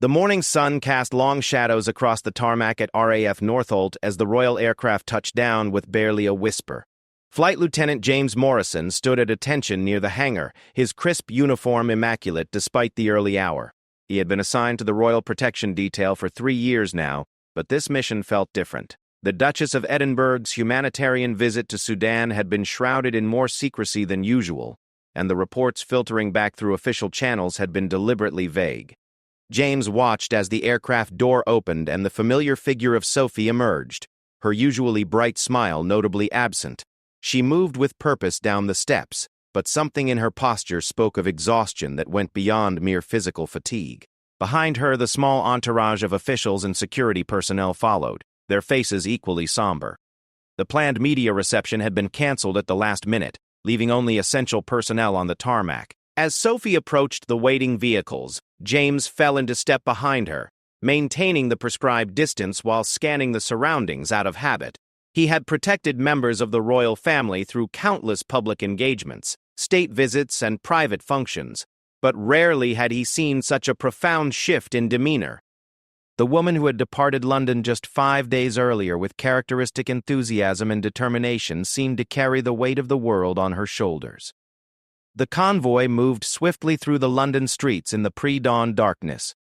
The morning sun cast long shadows across the tarmac at RAF Northolt as the Royal aircraft touched down with barely a whisper. Flight Lieutenant James Morrison stood at attention near the hangar, his crisp uniform immaculate despite the early hour. He had been assigned to the Royal Protection Detail for 3 years now, but this mission felt different. The Duchess of Edinburgh's humanitarian visit to Sudan had been shrouded in more secrecy than usual, and the reports filtering back through official channels had been deliberately vague. James watched as the aircraft door opened and the familiar figure of Sophie emerged, her usually bright smile notably absent. She moved with purpose down the steps, but something in her posture spoke of exhaustion that went beyond mere physical fatigue. Behind her, the small entourage of officials and security personnel followed, their faces equally somber. The planned media reception had been canceled at the last minute, leaving only essential personnel on the tarmac. As Sophie approached the waiting vehicles, James fell into step behind her, maintaining the prescribed distance while scanning the surroundings out of habit. He had protected members of the royal family through countless public engagements, state visits, and private functions, but rarely had he seen such a profound shift in demeanor. The woman who had departed London just 5 days earlier with characteristic enthusiasm and determination seemed to carry the weight of the world on her shoulders. The convoy moved swiftly through the London streets in the pre-dawn darkness.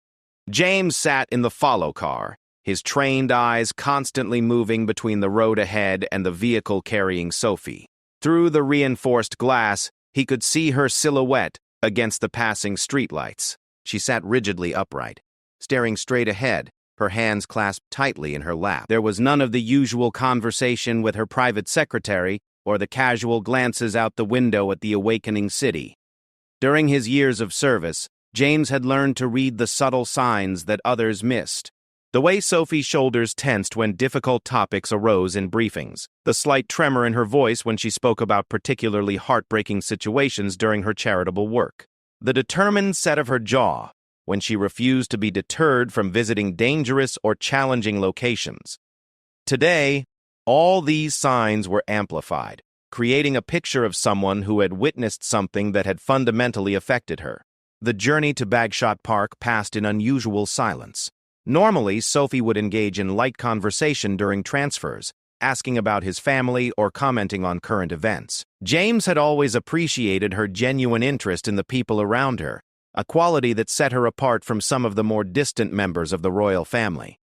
James sat in the follow car, his trained eyes constantly moving between the road ahead and the vehicle carrying Sophie. Through the reinforced glass, he could see her silhouette against the passing streetlights. She sat rigidly upright, staring straight ahead, her hands clasped tightly in her lap. There was none of the usual conversation with her private secretary or the casual glances out the window at the awakening city. During his years of service, James had learned to read the subtle signs that others missed. The way Sophie's shoulders tensed when difficult topics arose in briefings, the slight tremor in her voice when she spoke about particularly heartbreaking situations during her charitable work, the determined set of her jaw when she refused to be deterred from visiting dangerous or challenging locations. Today, all these signs were amplified, creating a picture of someone who had witnessed something that had fundamentally affected her. The journey to Bagshot Park passed in unusual silence. Normally, Sophie would engage in light conversation during transfers, asking about his family or commenting on current events. James had always appreciated her genuine interest in the people around her, a quality that set her apart from some of the more distant members of the royal family.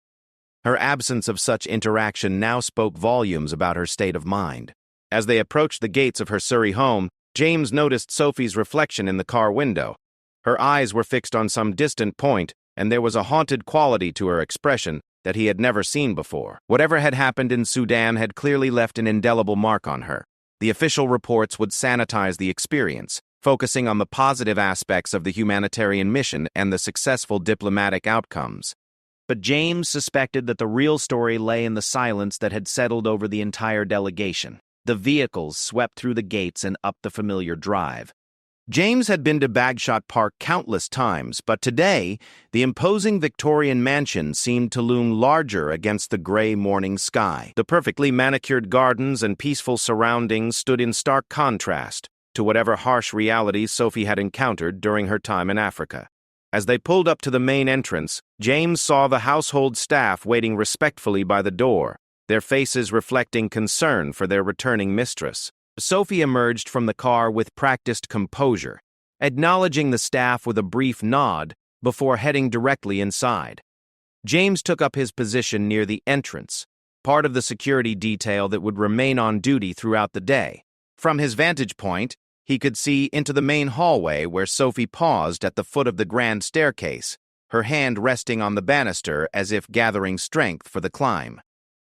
Her absence of such interaction now spoke volumes about her state of mind. As they approached the gates of her Surrey home, James noticed Sophie's reflection in the car window. Her eyes were fixed on some distant point, and there was a haunted quality to her expression that he had never seen before. Whatever had happened in Sudan had clearly left an indelible mark on her. The official reports would sanitize the experience, focusing on the positive aspects of the humanitarian mission and the successful diplomatic outcomes. But James suspected that the real story lay in the silence that had settled over the entire delegation. The vehicles swept through the gates and up the familiar drive. James had been to Bagshot Park countless times, but today, the imposing Victorian mansion seemed to loom larger against the gray morning sky. The perfectly manicured gardens and peaceful surroundings stood in stark contrast to whatever harsh realities Sophie had encountered during her time in Africa. As they pulled up to the main entrance, James saw the household staff waiting respectfully by the door, their faces reflecting concern for their returning mistress. Sophie emerged from the car with practiced composure, acknowledging the staff with a brief nod before heading directly inside. James took up his position near the entrance, part of the security detail that would remain on duty throughout the day. From his vantage point, he could see into the main hallway where Sophie paused at the foot of the grand staircase, her hand resting on the banister as if gathering strength for the climb.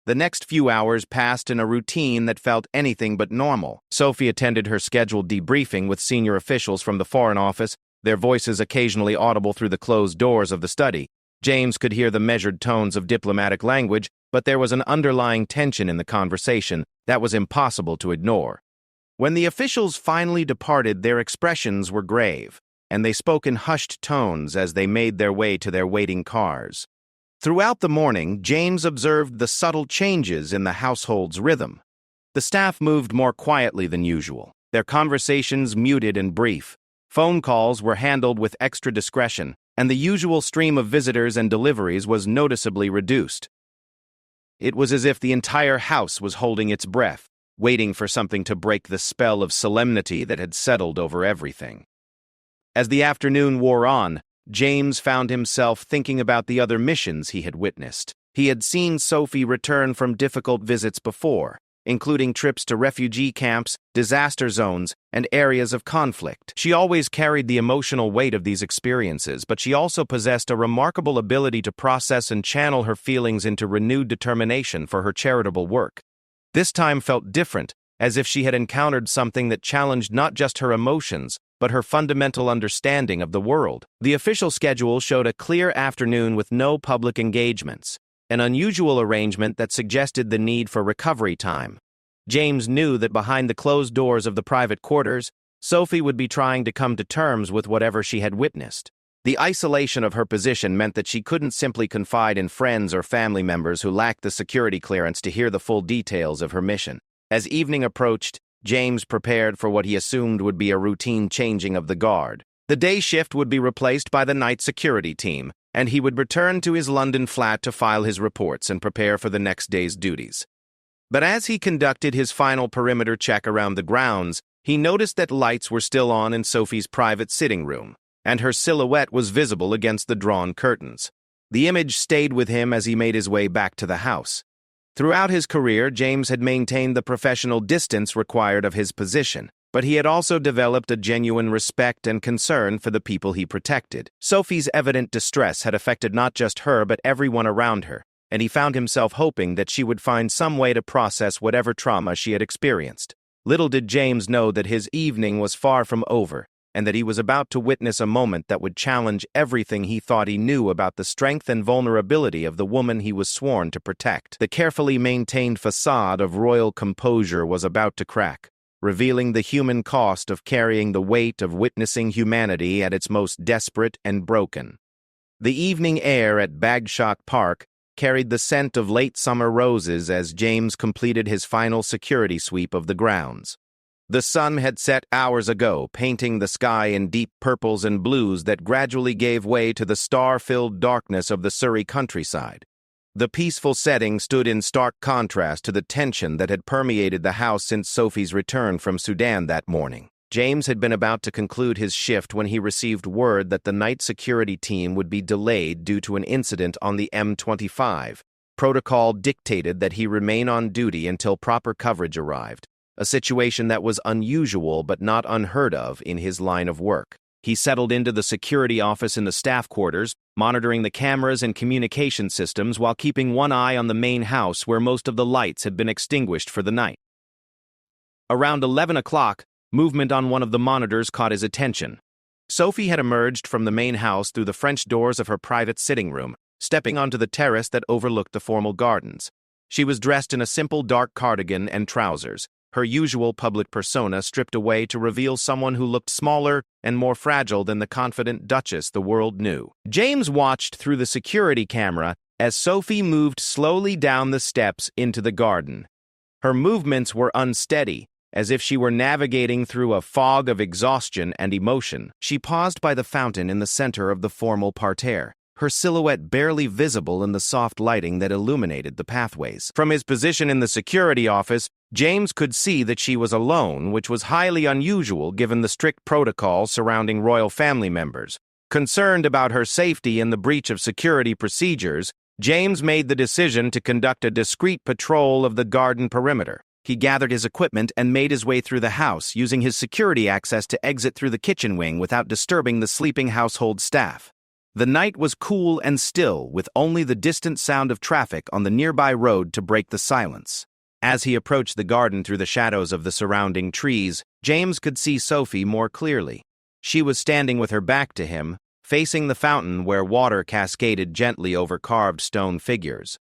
The next few hours passed in a routine that felt anything but normal. Sophie attended her scheduled debriefing with senior officials from the Foreign Office, their voices occasionally audible through the closed doors of the study. James could hear the measured tones of diplomatic language, but there was an underlying tension in the conversation that was impossible to ignore. When the officials finally departed, their expressions were grave, and they spoke in hushed tones as they made their way to their waiting cars. Throughout the morning, James observed the subtle changes in the household's rhythm. The staff moved more quietly than usual, their conversations muted and brief. Phone calls were handled with extra discretion, and the usual stream of visitors and deliveries was noticeably reduced. It was as if the entire house was holding its breath, waiting for something to break the spell of solemnity that had settled over everything. As the afternoon wore on, James found himself thinking about the other missions he had witnessed. He had seen Sophie return from difficult visits before, including trips to refugee camps, disaster zones, and areas of conflict. She always carried the emotional weight of these experiences, but she also possessed a remarkable ability to process and channel her feelings into renewed determination for her charitable work. This time felt different, as if she had encountered something that challenged not just her emotions, but her fundamental understanding of the world. The official schedule showed a clear afternoon with no public engagements, an unusual arrangement that suggested the need for recovery time. James knew that behind the closed doors of the private quarters, Sophie would be trying to come to terms with whatever she had witnessed. The isolation of her position meant that she couldn't simply confide in friends or family members who lacked the security clearance to hear the full details of her mission. As evening approached, James prepared for what he assumed would be a routine changing of the guard. The day shift would be replaced by the night security team, and he would return to his London flat to file his reports and prepare for the next day's duties. But as he conducted his final perimeter check around the grounds, he noticed that lights were still on in Sophie's private sitting room, and her silhouette was visible against the drawn curtains. The image stayed with him as he made his way back to the house. Throughout his career, James had maintained the professional distance required of his position, but he had also developed a genuine respect and concern for the people he protected. Sophie's evident distress had affected not just her but everyone around her, and he found himself hoping that she would find some way to process whatever trauma she had experienced. Little did James know that his evening was far from over, and that he was about to witness a moment that would challenge everything he thought he knew about the strength and vulnerability of the woman he was sworn to protect. The carefully maintained facade of royal composure was about to crack, revealing the human cost of carrying the weight of witnessing humanity at its most desperate and broken. The evening air at Bagshot Park carried the scent of late summer roses as James completed his final security sweep of the grounds. The sun had set hours ago, painting the sky in deep purples and blues that gradually gave way to the star-filled darkness of the Surrey countryside. The peaceful setting stood in stark contrast to the tension that had permeated the house since Sophie's return from Sudan that morning. James had been about to conclude his shift when he received word that the night security team would be delayed due to an incident on the M25. Protocol dictated that he remain on duty until proper coverage arrived, a situation that was unusual but not unheard of in his line of work. He settled into the security office in the staff quarters, monitoring the cameras and communication systems while keeping one eye on the main house where most of the lights had been extinguished for the night. Around 11 o'clock, movement on one of the monitors caught his attention. Sophie had emerged from the main house through the French doors of her private sitting room, stepping onto the terrace that overlooked the formal gardens. She was dressed in a simple dark cardigan and trousers, her usual public persona stripped away to reveal someone who looked smaller and more fragile than the confident Duchess the world knew. James watched through the security camera as Sophie moved slowly down the steps into the garden. Her movements were unsteady, as if she were navigating through a fog of exhaustion and emotion. She paused by the fountain in the center of the formal parterre, her silhouette barely visible in the soft lighting that illuminated the pathways. From his position in the security office, James could see that she was alone, which was highly unusual given the strict protocol surrounding royal family members. Concerned about her safety and the breach of security procedures, James made the decision to conduct a discreet patrol of the garden perimeter. He gathered his equipment and made his way through the house, using his security access to exit through the kitchen wing without disturbing the sleeping household staff. The night was cool and still, with only the distant sound of traffic on the nearby road to break the silence. As he approached the garden through the shadows of the surrounding trees, James could see Sophie more clearly. She was standing with her back to him, facing the fountain where water cascaded gently over carved stone figures.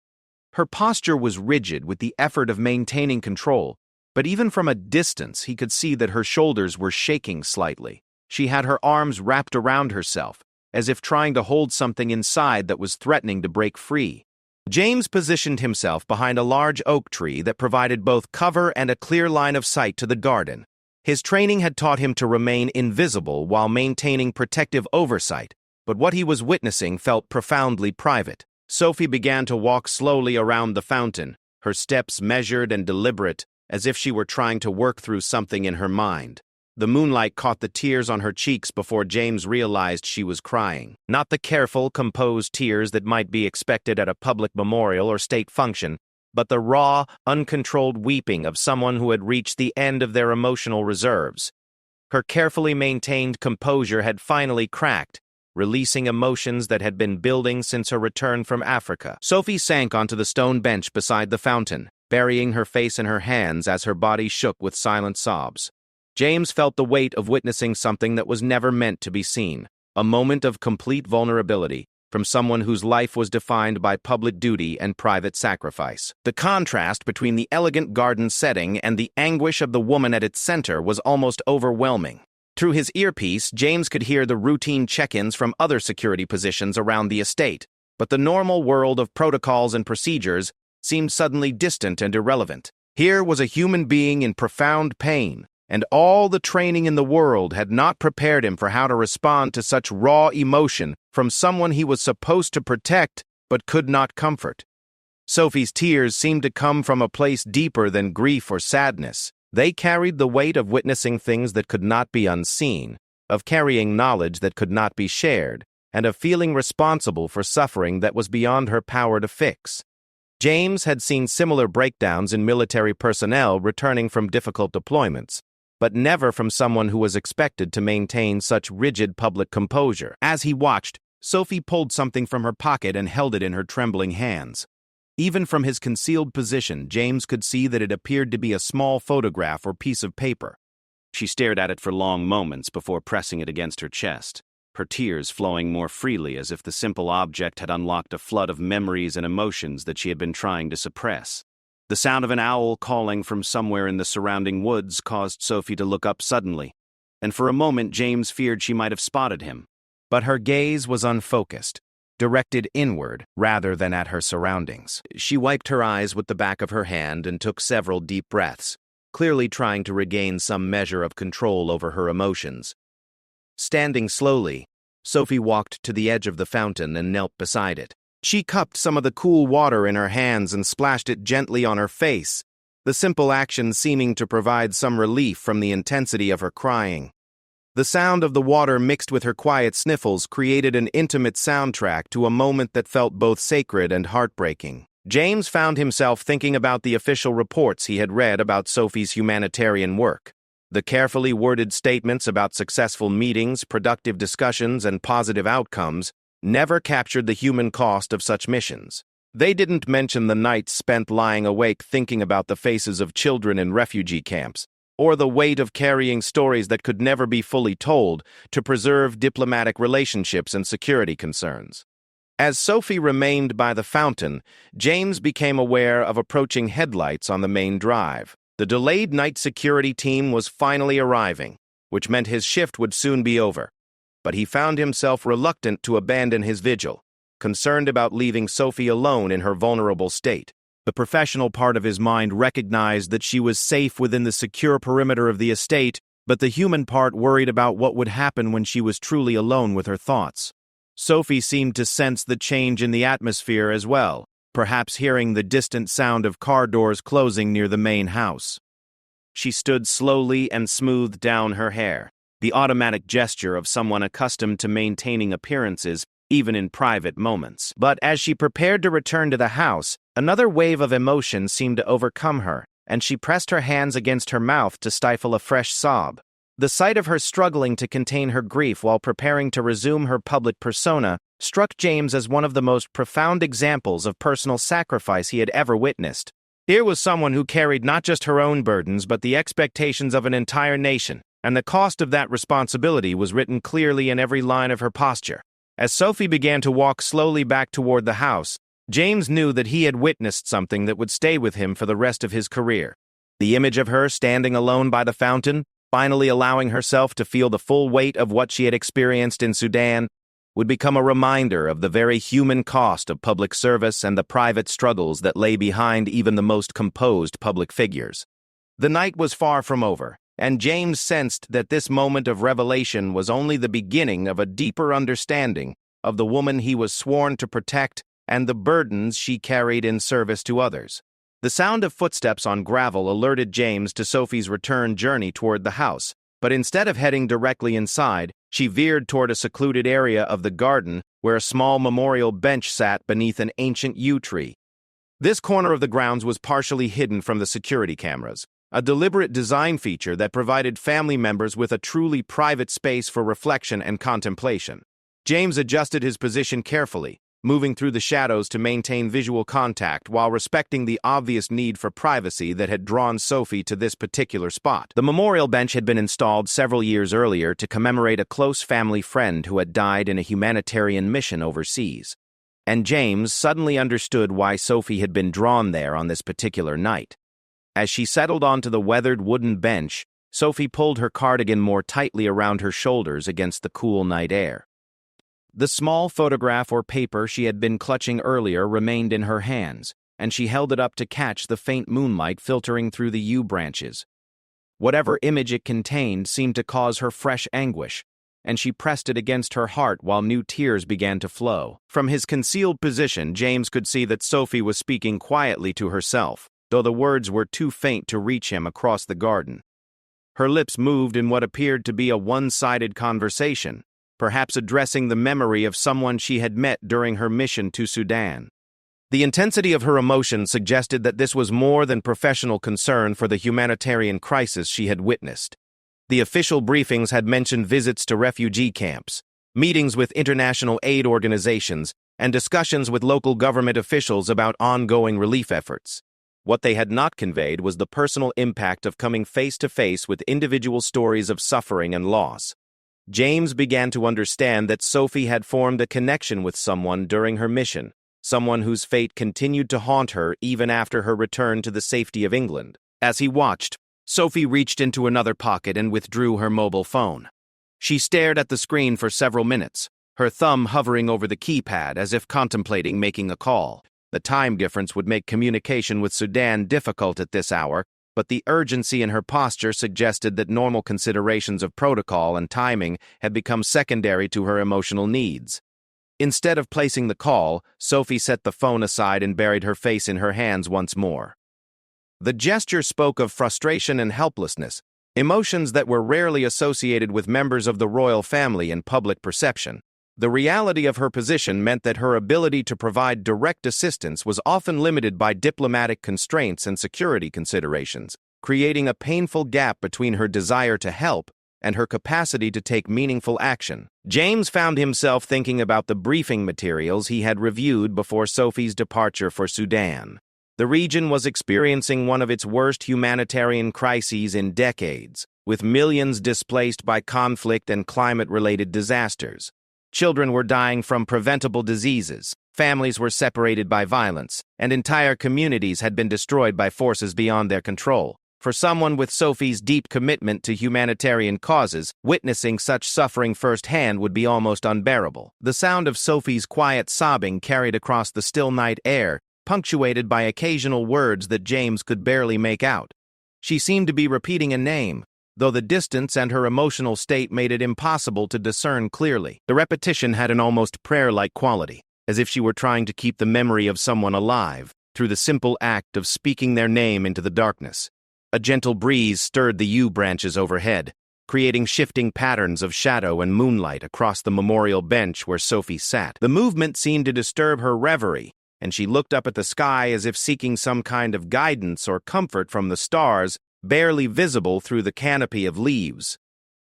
Her posture was rigid with the effort of maintaining control, but even from a distance he could see that her shoulders were shaking slightly. She had her arms wrapped around herself, as if trying to hold something inside that was threatening to break free. James positioned himself behind a large oak tree that provided both cover and a clear line of sight to the garden. His training had taught him to remain invisible while maintaining protective oversight, but what he was witnessing felt profoundly private. Sophie began to walk slowly around the fountain, her steps measured and deliberate, as if she were trying to work through something in her mind. The moonlight caught the tears on her cheeks before James realized she was crying. Not the careful, composed tears that might be expected at a public memorial or state function, but the raw, uncontrolled weeping of someone who had reached the end of their emotional reserves. Her carefully maintained composure had finally cracked, releasing emotions that had been building since her return from Africa. Sophie sank onto the stone bench beside the fountain, burying her face in her hands as her body shook with silent sobs. James felt the weight of witnessing something that was never meant to be seen, a moment of complete vulnerability from someone whose life was defined by public duty and private sacrifice. The contrast between the elegant garden setting and the anguish of the woman at its center was almost overwhelming. Through his earpiece, James could hear the routine check-ins from other security positions around the estate, but the normal world of protocols and procedures seemed suddenly distant and irrelevant. Here was a human being in profound pain, and all the training in the world had not prepared him for how to respond to such raw emotion from someone he was supposed to protect but could not comfort. Sophie's tears seemed to come from a place deeper than grief or sadness. They carried the weight of witnessing things that could not be unseen, of carrying knowledge that could not be shared, and of feeling responsible for suffering that was beyond her power to fix. James had seen similar breakdowns in military personnel returning from difficult deployments, but never from someone who was expected to maintain such rigid public composure. As he watched, Sophie pulled something from her pocket and held it in her trembling hands. Even from his concealed position, James could see that it appeared to be a small photograph or piece of paper. She stared at it for long moments before pressing it against her chest, her tears flowing more freely as if the simple object had unlocked a flood of memories and emotions that she had been trying to suppress. The sound of an owl calling from somewhere in the surrounding woods caused Sophie to look up suddenly, and for a moment James feared she might have spotted him. But her gaze was unfocused, directed inward rather than at her surroundings. She wiped her eyes with the back of her hand and took several deep breaths, clearly trying to regain some measure of control over her emotions. Standing slowly, Sophie walked to the edge of the fountain and knelt beside it. She cupped some of the cool water in her hands and splashed it gently on her face, the simple action seeming to provide some relief from the intensity of her crying. The sound of the water mixed with her quiet sniffles created an intimate soundtrack to a moment that felt both sacred and heartbreaking. James found himself thinking about the official reports he had read about Sophie's humanitarian work. The carefully worded statements about successful meetings, productive discussions, and positive outcomes never captured the human cost of such missions. They didn't mention the nights spent lying awake thinking about the faces of children in refugee camps, or the weight of carrying stories that could never be fully told to preserve diplomatic relationships and security concerns. As Sophie remained by the fountain, James became aware of approaching headlights on the main drive. The delayed night security team was finally arriving, which meant his shift would soon be over. But he found himself reluctant to abandon his vigil, concerned about leaving Sophie alone in her vulnerable state. The professional part of his mind recognized that she was safe within the secure perimeter of the estate, but the human part worried about what would happen when she was truly alone with her thoughts. Sophie seemed to sense the change in the atmosphere as well, perhaps hearing the distant sound of car doors closing near the main house. She stood slowly and smoothed down her hair, the automatic gesture of someone accustomed to maintaining appearances even in private moments. But as she prepared to return to the house, another wave of emotion seemed to overcome her, and she pressed her hands against her mouth to stifle a fresh sob. The sight of her struggling to contain her grief while preparing to resume her public persona struck James as one of the most profound examples of personal sacrifice he had ever witnessed. Here was someone who carried not just her own burdens but the expectations of an entire nation, and the cost of that responsibility was written clearly in every line of her posture. As Sophie began to walk slowly back toward the house, James knew that he had witnessed something that would stay with him for the rest of his career. The image of her standing alone by the fountain, finally allowing herself to feel the full weight of what she had experienced in Sudan, would become a reminder of the very human cost of public service and the private struggles that lay behind even the most composed public figures. The night was far from over, and James sensed that this moment of revelation was only the beginning of a deeper understanding of the woman he was sworn to protect and the burdens she carried in service to others. The sound of footsteps on gravel alerted James to Sophie's return journey toward the house, but instead of heading directly inside, she veered toward a secluded area of the garden where a small memorial bench sat beneath an ancient yew tree. This corner of the grounds was partially hidden from the security cameras, a deliberate design feature that provided family members with a truly private space for reflection and contemplation. James adjusted his position carefully, moving through the shadows to maintain visual contact while respecting the obvious need for privacy that had drawn Sophie to this particular spot. The memorial bench had been installed several years earlier to commemorate a close family friend who had died in a humanitarian mission overseas. And James suddenly understood why Sophie had been drawn there on this particular night. As she settled onto the weathered wooden bench, Sophie pulled her cardigan more tightly around her shoulders against the cool night air. The small photograph or paper she had been clutching earlier remained in her hands, and she held it up to catch the faint moonlight filtering through the yew branches. Whatever image it contained seemed to cause her fresh anguish, and she pressed it against her heart while new tears began to flow. From his concealed position, James could see that Sophie was speaking quietly to herself, though the words were too faint to reach him across the garden. Her lips moved in what appeared to be a one-sided conversation, perhaps addressing the memory of someone she had met during her mission to Sudan. The intensity of her emotion suggested that this was more than professional concern for the humanitarian crisis she had witnessed. The official briefings had mentioned visits to refugee camps, meetings with international aid organizations, and discussions with local government officials about ongoing relief efforts. What they had not conveyed was the personal impact of coming face to face with individual stories of suffering and loss. James began to understand that Sophie had formed a connection with someone during her mission, someone whose fate continued to haunt her even after her return to the safety of England. As he watched, Sophie reached into another pocket and withdrew her mobile phone. She stared at the screen for several minutes, her thumb hovering over the keypad as if contemplating making a call. The time difference would make communication with Sudan difficult at this hour, but the urgency in her posture suggested that normal considerations of protocol and timing had become secondary to her emotional needs. Instead of placing the call, Sophie set the phone aside and buried her face in her hands once more. The gesture spoke of frustration and helplessness, emotions that were rarely associated with members of the royal family in public perception. The reality of her position meant that her ability to provide direct assistance was often limited by diplomatic constraints and security considerations, creating a painful gap between her desire to help and her capacity to take meaningful action. James found himself thinking about the briefing materials he had reviewed before Sophie's departure for Sudan. The region was experiencing one of its worst humanitarian crises in decades, with millions displaced by conflict and climate-related disasters. Children were dying from preventable diseases, families were separated by violence, and entire communities had been destroyed by forces beyond their control. For someone with Sophie's deep commitment to humanitarian causes, witnessing such suffering firsthand would be almost unbearable. The sound of Sophie's quiet sobbing carried across the still night air, punctuated by occasional words that James could barely make out. She seemed to be repeating a name, though the distance and her emotional state made it impossible to discern clearly. The repetition had an almost prayer-like quality, as if she were trying to keep the memory of someone alive through the simple act of speaking their name into the darkness. A gentle breeze stirred the yew branches overhead, creating shifting patterns of shadow and moonlight across the memorial bench where Sophie sat. The movement seemed to disturb her reverie, and she looked up at the sky as if seeking some kind of guidance or comfort from the stars, barely visible through the canopy of leaves.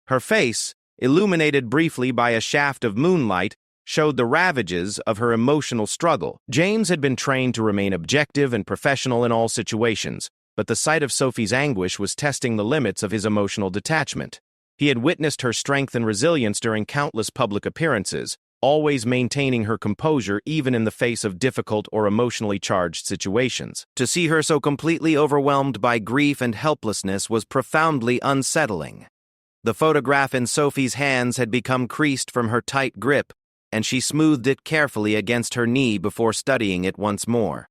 Her face, illuminated briefly by a shaft of moonlight, showed the ravages of her emotional struggle. James had been trained to remain objective and professional in all situations, but the sight of Sophie's anguish was testing the limits of his emotional detachment. He had witnessed her strength and resilience during countless public appearances, always maintaining her composure even in the face of difficult or emotionally charged situations. To see her so completely overwhelmed by grief and helplessness was profoundly unsettling. The photograph in Sophie's hands had become creased from her tight grip, and she smoothed it carefully against her knee before studying it once more.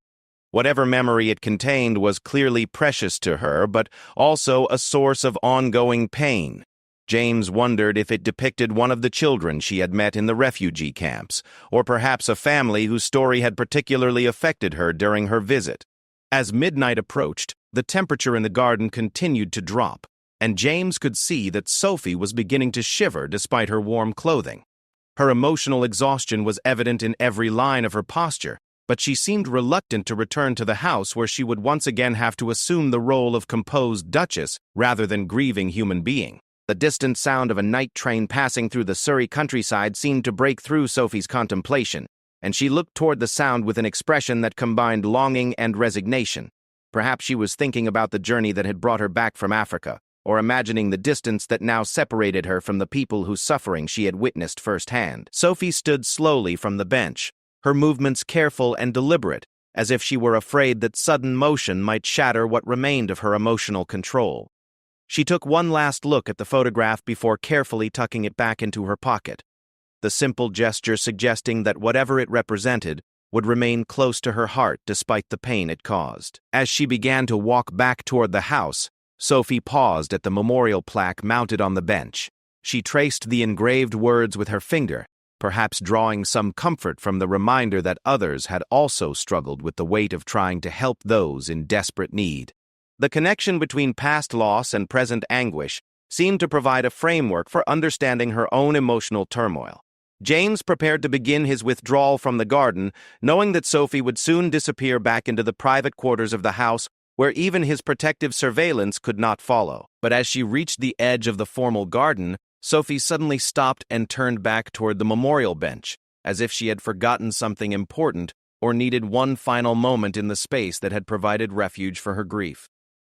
Whatever memory it contained was clearly precious to her, but also a source of ongoing pain. James wondered if it depicted one of the children she had met in the refugee camps, or perhaps a family whose story had particularly affected her during her visit. As midnight approached, the temperature in the garden continued to drop, and James could see that Sophie was beginning to shiver despite her warm clothing. Her emotional exhaustion was evident in every line of her posture, but she seemed reluctant to return to the house where she would once again have to assume the role of composed duchess rather than grieving human being. The distant sound of a night train passing through the Surrey countryside seemed to break through Sophie's contemplation, and she looked toward the sound with an expression that combined longing and resignation. Perhaps she was thinking about the journey that had brought her back from Africa, or imagining the distance that now separated her from the people whose suffering she had witnessed firsthand. Sophie stood slowly from the bench, her movements careful and deliberate, as if she were afraid that sudden motion might shatter what remained of her emotional control. She took one last look at the photograph before carefully tucking it back into her pocket, the simple gesture suggesting that whatever it represented would remain close to her heart despite the pain it caused. As she began to walk back toward the house, Sophie paused at the memorial plaque mounted on the bench. She traced the engraved words with her finger, perhaps drawing some comfort from the reminder that others had also struggled with the weight of trying to help those in desperate need. The connection between past loss and present anguish seemed to provide a framework for understanding her own emotional turmoil. James prepared to begin his withdrawal from the garden, knowing that Sophie would soon disappear back into the private quarters of the house, where even his protective surveillance could not follow. But as she reached the edge of the formal garden, Sophie suddenly stopped and turned back toward the memorial bench, as if she had forgotten something important or needed one final moment in the space that had provided refuge for her grief.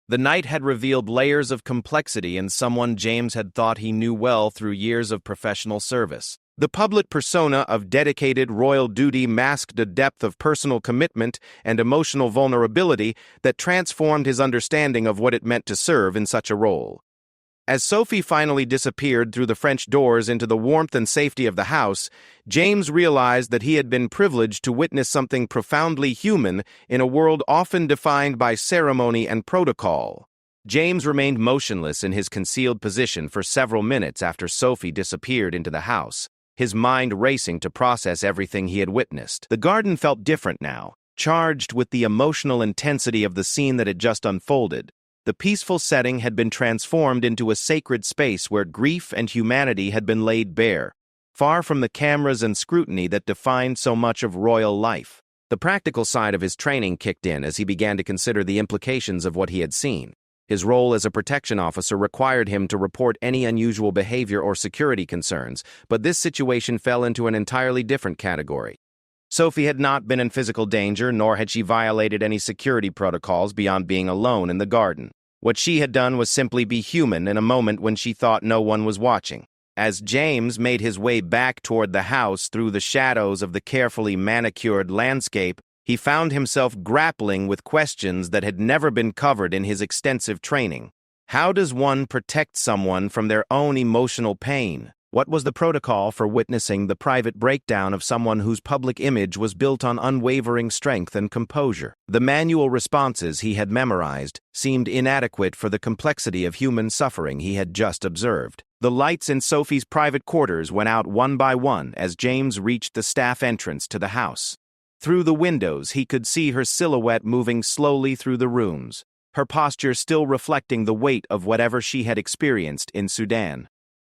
The night had revealed layers of complexity in someone James had thought he knew well through years of professional service. The public persona of dedicated royal duty masked a depth of personal commitment and emotional vulnerability that transformed his understanding of what it meant to serve in such a role. As Sophie finally disappeared through the French doors into the warmth and safety of the house, James realized that he had been privileged to witness something profoundly human in a world often defined by ceremony and protocol. James remained motionless in his concealed position for several minutes after Sophie disappeared into the house, his mind racing to process everything he had witnessed. The garden felt different now, charged with the emotional intensity of the scene that had just unfolded. The peaceful setting had been transformed into a sacred space where grief and humanity had been laid bare, far from the cameras and scrutiny that defined so much of royal life. The practical side of his training kicked in as he began to consider the implications of what he had seen. His role as a protection officer required him to report any unusual behavior or security concerns, but this situation fell into an entirely different category. Sophie had not been in physical danger, nor had she violated any security protocols beyond being alone in the garden. What she had done was simply be human in a moment when she thought no one was watching. As James made his way back toward the house through the shadows of the carefully manicured landscape, he found himself grappling with questions that had never been covered in his extensive training. How does one protect someone from their own emotional pain? What was the protocol for witnessing the private breakdown of someone whose public image was built on unwavering strength and composure? The manual responses he had memorized seemed inadequate for the complexity of human suffering he had just observed. The lights in Sophie's private quarters went out one by one as James reached the staff entrance to the house. Through the windows, he could see her silhouette moving slowly through the rooms, her posture still reflecting the weight of whatever she had experienced in Sudan.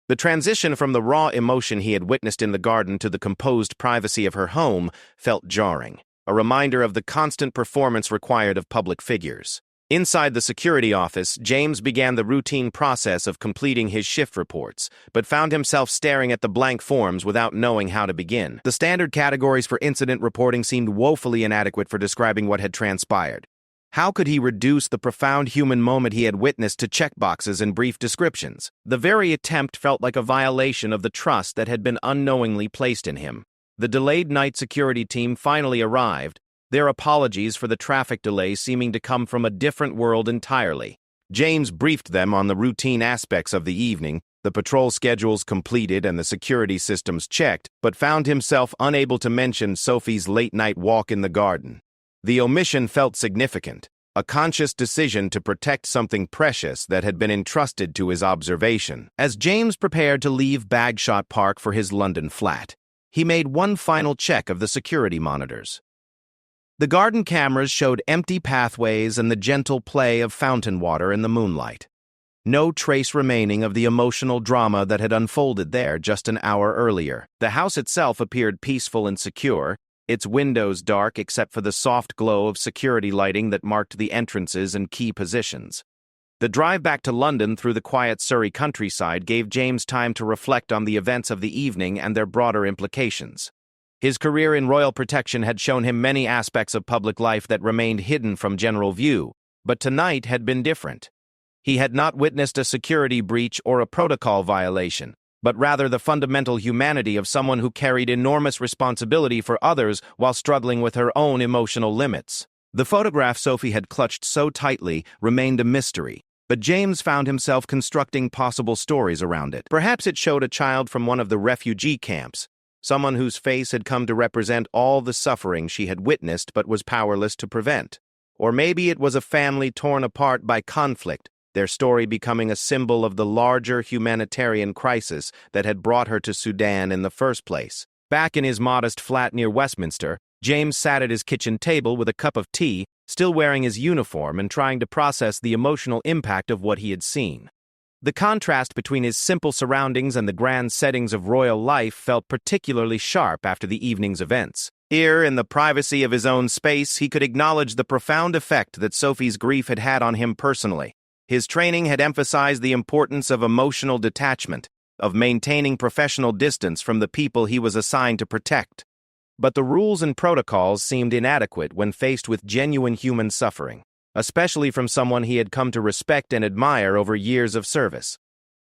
The transition from the raw emotion he had witnessed in the garden to the composed privacy of her home felt jarring, a reminder of the constant performance required of public figures. Inside the security office, James began the routine process of completing his shift reports, but found himself staring at the blank forms without knowing how to begin. The standard categories for incident reporting seemed woefully inadequate for describing what had transpired. How could he reduce the profound human moment he had witnessed to checkboxes and brief descriptions? The very attempt felt like a violation of the trust that had been unknowingly placed in him. The delayed night security team finally arrived, their apologies for the traffic delay seeming to come from a different world entirely. James briefed them on the routine aspects of the evening, the patrol schedules completed and the security systems checked, but found himself unable to mention Sophie's late-night walk in the garden. The omission felt significant, a conscious decision to protect something precious that had been entrusted to his observation. As James prepared to leave Bagshot Park for his London flat, he made one final check of the security monitors. The garden cameras showed empty pathways and the gentle play of fountain water in the moonlight. No trace remaining of the emotional drama that had unfolded there just an hour earlier. The house itself appeared peaceful and secure, its windows dark except for the soft glow of security lighting that marked the entrances and key positions. The drive back to London through the quiet Surrey countryside gave James time to reflect on the events of the evening and their broader implications. His career in royal protection had shown him many aspects of public life that remained hidden from general view, but tonight had been different. He had not witnessed a security breach or a protocol violation, but rather the fundamental humanity of someone who carried enormous responsibility for others while struggling with her own emotional limits. The photograph Sophie had clutched so tightly remained a mystery, but James found himself constructing possible stories around it. Perhaps it showed a child from one of the refugee camps, someone whose face had come to represent all the suffering she had witnessed but was powerless to prevent. Or maybe it was a family torn apart by conflict, their story becoming a symbol of the larger humanitarian crisis that had brought her to Sudan in the first place. Back in his modest flat near Westminster, James sat at his kitchen table with a cup of tea, still wearing his uniform and trying to process the emotional impact of what he had seen. The contrast between his simple surroundings and the grand settings of royal life felt particularly sharp after the evening's events. Here, in the privacy of his own space, he could acknowledge the profound effect that Sophie's grief had had on him personally. His training had emphasized the importance of emotional detachment, of maintaining professional distance from the people he was assigned to protect. But the rules and protocols seemed inadequate when faced with genuine human suffering, especially from someone he had come to respect and admire over years of service.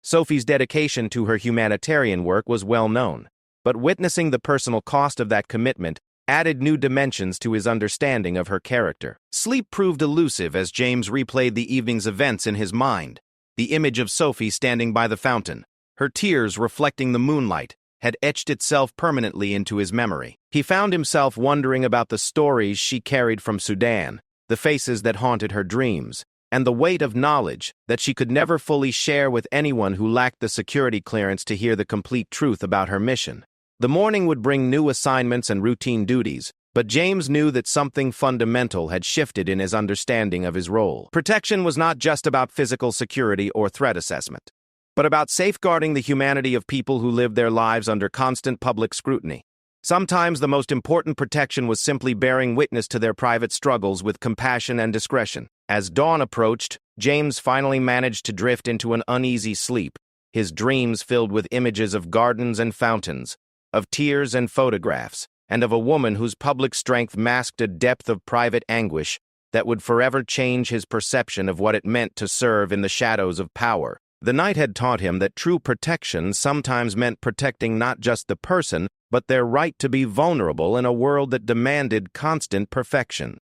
Sophie's dedication to her humanitarian work was well known, but witnessing the personal cost of that commitment added new dimensions to his understanding of her character. Sleep proved elusive as James replayed the evening's events in his mind. The image of Sophie standing by the fountain, her tears reflecting the moonlight, had etched itself permanently into his memory. He found himself wondering about the stories she carried from Sudan, the faces that haunted her dreams, and the weight of knowledge that she could never fully share with anyone who lacked the security clearance to hear the complete truth about her mission. The morning would bring new assignments and routine duties, but James knew that something fundamental had shifted in his understanding of his role. Protection was not just about physical security or threat assessment, but about safeguarding the humanity of people who lived their lives under constant public scrutiny. Sometimes the most important protection was simply bearing witness to their private struggles with compassion and discretion. As dawn approached, James finally managed to drift into an uneasy sleep, his dreams filled with images of gardens and fountains, of tears and photographs, and of a woman whose public strength masked a depth of private anguish that would forever change his perception of what it meant to serve in the shadows of power. The night had taught him that true protection sometimes meant protecting not just the person, but their right to be vulnerable in a world that demanded constant perfection.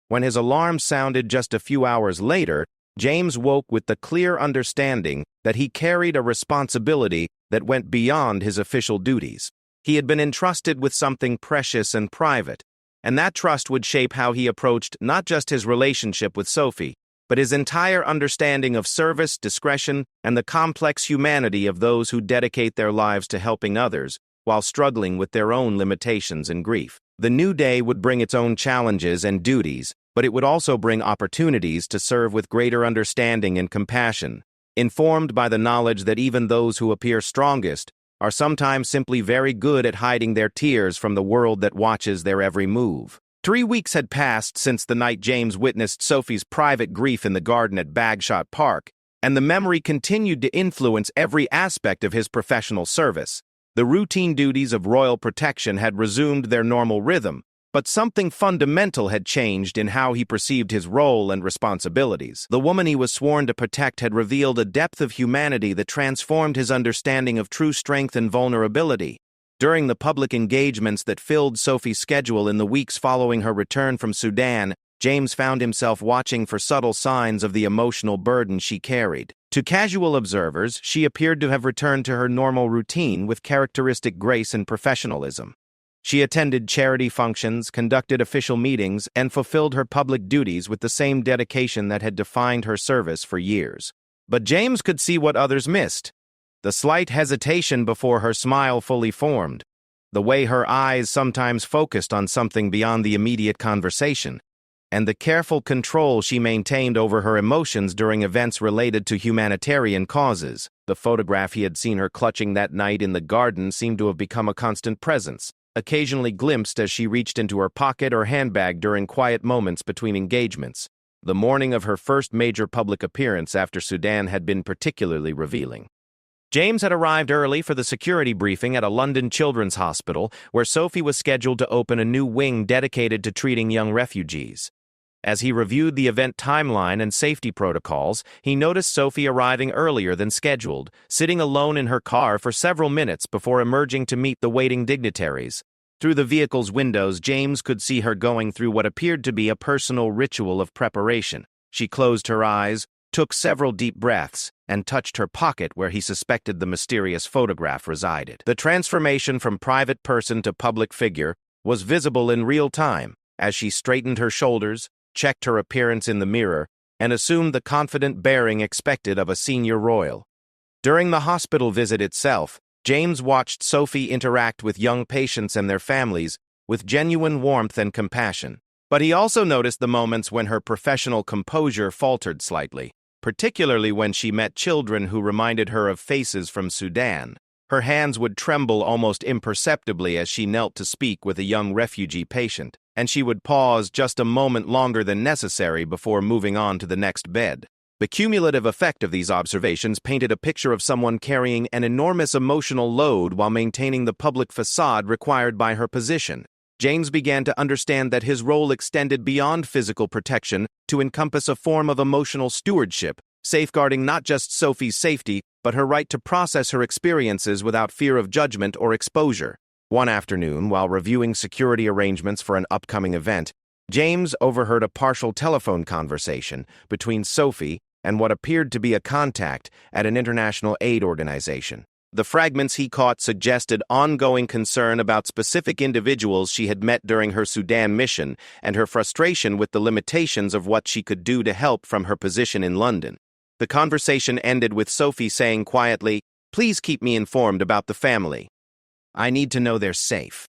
When his alarm sounded just a few hours later, James woke with the clear understanding that he carried a responsibility that went beyond his official duties. He had been entrusted with something precious and private, and that trust would shape how he approached not just his relationship with Sophie, but his entire understanding of service, discretion, and the complex humanity of those who dedicate their lives to helping others while struggling with their own limitations and grief. The new day would bring its own challenges and duties, but it would also bring opportunities to serve with greater understanding and compassion, informed by the knowledge that even those who appear strongest are sometimes simply very good at hiding their tears from the world that watches their every move. 3 weeks had passed since the night James witnessed Sophie's private grief in the garden at Bagshot Park, and the memory continued to influence every aspect of his professional service. The routine duties of royal protection had resumed their normal rhythm, but something fundamental had changed in how he perceived his role and responsibilities. The woman he was sworn to protect had revealed a depth of humanity that transformed his understanding of true strength and vulnerability. During the public engagements that filled Sophie's schedule in the weeks following her return from Sudan, James found himself watching for subtle signs of the emotional burden she carried. To casual observers, she appeared to have returned to her normal routine with characteristic grace and professionalism. She attended charity functions, conducted official meetings, and fulfilled her public duties with the same dedication that had defined her service for years. But James could see what others missed: the slight hesitation before her smile fully formed, the way her eyes sometimes focused on something beyond the immediate conversation, and the careful control she maintained over her emotions during events related to humanitarian causes. The photograph he had seen her clutching that night in the garden seemed to have become a constant presence, occasionally glimpsed as she reached into her pocket or handbag during quiet moments between engagements. The morning of her first major public appearance after Sudan had been particularly revealing. James had arrived early for the security briefing at a London children's hospital, where Sophie was scheduled to open a new wing dedicated to treating young refugees. As he reviewed the event timeline and safety protocols, he noticed Sophie arriving earlier than scheduled, sitting alone in her car for several minutes before emerging to meet the waiting dignitaries. Through the vehicle's windows, James could see her going through what appeared to be a personal ritual of preparation. She closed her eyes, took several deep breaths, and touched her pocket where he suspected the mysterious photograph resided. The transformation from private person to public figure was visible in real time as she straightened her shoulders, checked her appearance in the mirror, and assumed the confident bearing expected of a senior royal. During the hospital visit itself, James watched Sophie interact with young patients and their families with genuine warmth and compassion. But he also noticed the moments when her professional composure faltered slightly, particularly when she met children who reminded her of faces from Sudan. Her hands would tremble almost imperceptibly as she knelt to speak with a young refugee patient, and she would pause just a moment longer than necessary before moving on to the next bed. The cumulative effect of these observations painted a picture of someone carrying an enormous emotional load while maintaining the public facade required by her position. James began to understand that his role extended beyond physical protection to encompass a form of emotional stewardship, safeguarding not just Sophie's safety, but her right to process her experiences without fear of judgment or exposure. One afternoon, while reviewing security arrangements for an upcoming event, James overheard a partial telephone conversation between Sophie and what appeared to be a contact at an international aid organization. The fragments he caught suggested ongoing concern about specific individuals she had met during her Sudan mission and her frustration with the limitations of what she could do to help from her position in London. The conversation ended with Sophie saying quietly, "Please keep me informed about the family. I need to know they're safe."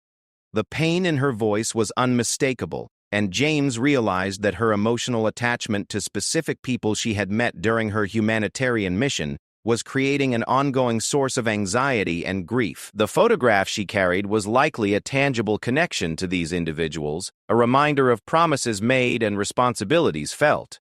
The pain in her voice was unmistakable, and James realized that her emotional attachment to specific people she had met during her humanitarian mission was creating an ongoing source of anxiety and grief. The photograph she carried was likely a tangible connection to these individuals, a reminder of promises made and responsibilities felt.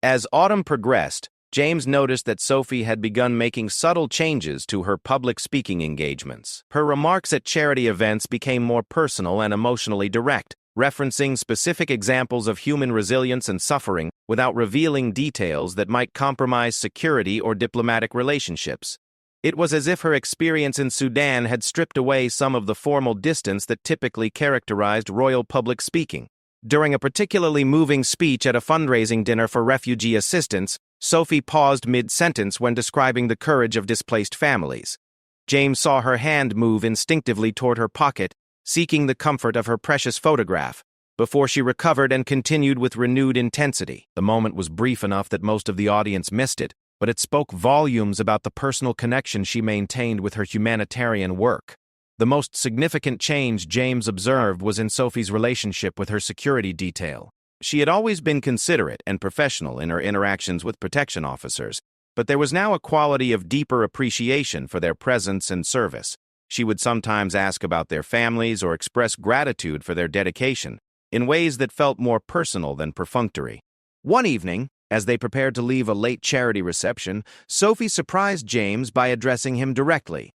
As autumn progressed, James noticed that Sophie had begun making subtle changes to her public speaking engagements. Her remarks at charity events became more personal and emotionally direct, referencing specific examples of human resilience and suffering without revealing details that might compromise security or diplomatic relationships. It was as if her experience in Sudan had stripped away some of the formal distance that typically characterized royal public speaking. During a particularly moving speech at a fundraising dinner for refugee assistance, Sophie paused mid-sentence when describing the courage of displaced families. James saw her hand move instinctively toward her pocket, seeking the comfort of her precious photograph, before she recovered and continued with renewed intensity. The moment was brief enough that most of the audience missed it, but it spoke volumes about the personal connection she maintained with her humanitarian work. The most significant change James observed was in Sophie's relationship with her security detail. She had always been considerate and professional in her interactions with protection officers, but there was now a quality of deeper appreciation for their presence and service. She would sometimes ask about their families or express gratitude for their dedication in ways that felt more personal than perfunctory. One evening, as they prepared to leave a late charity reception, Sophie surprised James by addressing him directly.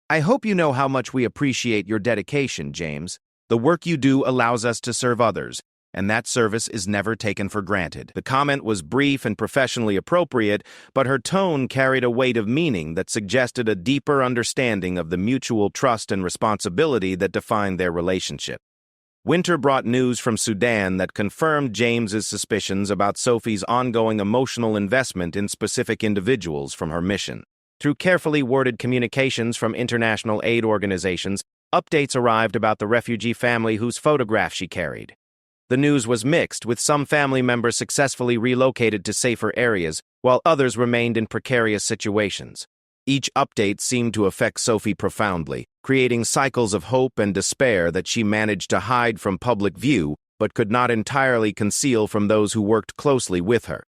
"I hope you know how much we appreciate your dedication, James. The work you do allows us to serve others, and that service is never taken for granted." The comment was brief and professionally appropriate, but her tone carried a weight of meaning that suggested a deeper understanding of the mutual trust and responsibility that defined their relationship. Winter brought news from Sudan that confirmed James's suspicions about Sophie's ongoing emotional investment in specific individuals from her mission. Through carefully worded communications from international aid organizations, Updates arrived about the refugee family whose photograph she carried. The news was mixed, with some family members successfully relocated to safer areas, while others remained in precarious situations. Each update seemed to affect Sophie profoundly, creating cycles of hope and despair that she managed to hide from public view, but could not entirely conceal from those who worked closely with her.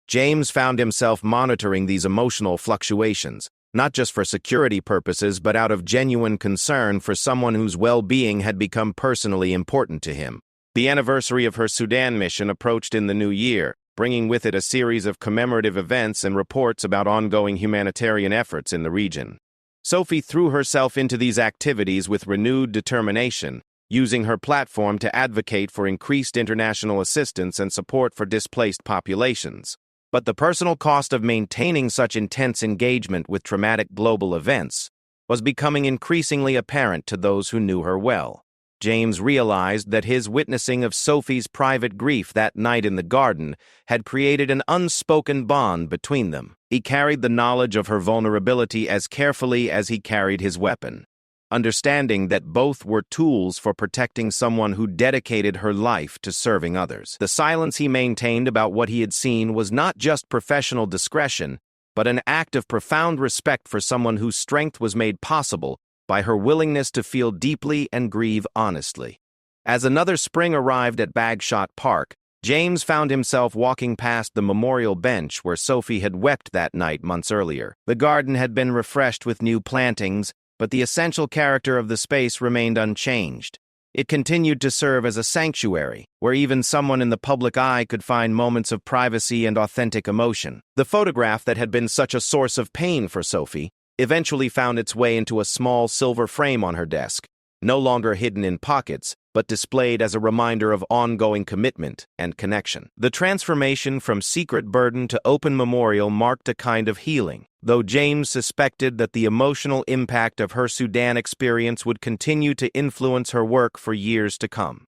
James found himself monitoring these emotional fluctuations, not just for security purposes, but out of genuine concern for someone whose well-being had become personally important to him. The anniversary of her Sudan mission approached in the new year, bringing with it a series of commemorative events and reports about ongoing humanitarian efforts in the region. Sophie threw herself into these activities with renewed determination, using her platform to advocate for increased international assistance and support for displaced populations. But the personal cost of maintaining such intense engagement with traumatic global events was becoming increasingly apparent to those who knew her well. James realized that his witnessing of Sophie's private grief that night in the garden had created an unspoken bond between them. He carried the knowledge of her vulnerability as carefully as he carried his weapon, understanding that both were tools for protecting someone who dedicated her life to serving others. The silence he maintained about what he had seen was not just professional discretion, but an act of profound respect for someone whose strength was made possible by her willingness to feel deeply and grieve honestly. As another spring arrived at Bagshot Park, James found himself walking past the memorial bench where Sophie had wept that night months earlier. The garden had been refreshed with new plantings, but the essential character of the space remained unchanged. It continued to serve as a sanctuary, where even someone in the public eye could find moments of privacy and authentic emotion. The photograph that had been such a source of pain for Sophie eventually found its way into a small silver frame on her desk, no longer hidden in pockets, but displayed as a reminder of ongoing commitment and connection. The transformation from secret burden to open memorial marked a kind of healing, though James suspected that the emotional impact of her Sudan experience would continue to influence her work for years to come.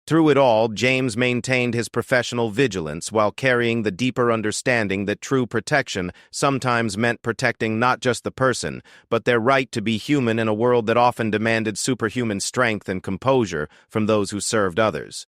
Through it all, James maintained his professional vigilance while carrying the deeper understanding that true protection sometimes meant protecting not just the person, but their right to be human in a world that often demanded superhuman strength and composure from those who served others.